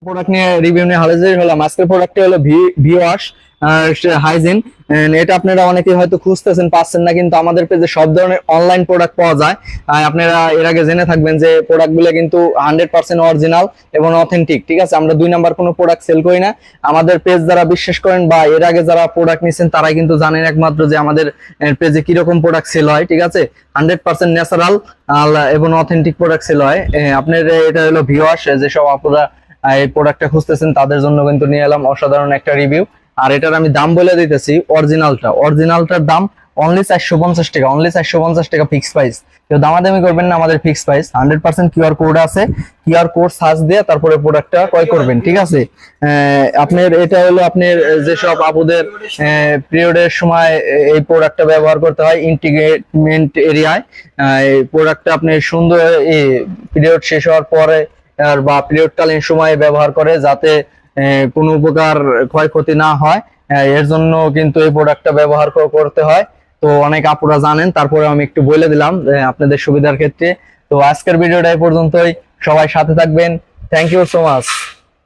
Product নিয়ে review নিয়ে হাজির হলাম। আজকের প্রোডাক্টটি হলো ভি ওয়াশ হাইজিন। এটা আপনারা অনেকেই হয়তো খুঁজতেছেন, পাচ্ছেন না, কিন্তু আমাদের পেজে সব ধরনের অনলাইন প্রোডাক্ট পাওয়া যায়। আপনারা এর আগে জেনে থাকবেন যে প্রোডাক্টগুলো কিন্তু 100% অরিজিনাল এবং অথেন্টিক। ঠিক আছে, আমরা 2 নাম্বার কোনো প্রোডাক্ট সেল করি না। আমাদের পেজ যারা বিশ্বাস করেন বা এর আগে যারা প্রোডাক্ট নিচ্ছেন তারাই কিন্তু জানেন একমাত্র যে আমাদের পেজে কিরকম প্রোডাক্ট সেল হয়। ঠিক আছে, 100% ন্যাচারাল এবং অথেন্টিক প্রোডাক্ট সেল হয়। আপনার এটা হলো ভি ওয়াশ, যেসব আপনারা এই প্রোডাক্টটা খুঁজতেছেন তাদের জন্য কিন্তু নিয়ে এলাম অসাধারণ একটা রিভিউ। আর এটার আমি দাম বলে দিতেছি, অরিজিনালটার দাম অনলি 450 টাকা, অনলি 450 টাকা ফিক্স প্রাইস। কেউ দামাদামি করবেন না, আমাদের ফিক্স প্রাইস। 100% কিউআর কোড আছে, কিউআর কোড সার্চ দিয়ে তারপরে প্রোডাক্টটা ক্রয় করবেন। ঠিক আছে, আপনার এটা হলো আপনার যেসব আপুদের পিরিয়ডের সময় এই প্রোডাক্টটা ব্যবহার করতে হয় ইন্টিগ্রেটমেন্ট এরিয়ায়। এই প্রোডাক্টটা আপনি সুন্দর পিরিয়ড শেষ হওয়ার পরে আর বা পিরিয়ডকালীন সময়ে ব্যবহার করে, যাতে কোনো প্রকার ক্ষয়ক্ষতি না হয়। এর জন্য কিন্তু এই প্রোডাক্টটা ব্যবহার করতে হয়। তো অনেক আপুরা জানেন, তারপরে আমি একটু বলে দিলাম আপনাদের সুবিধার ক্ষেত্রে। তো আজকের ভিডিওটা এই পর্যন্তই, সবাই সাথে থাকবেন। Thank you so much.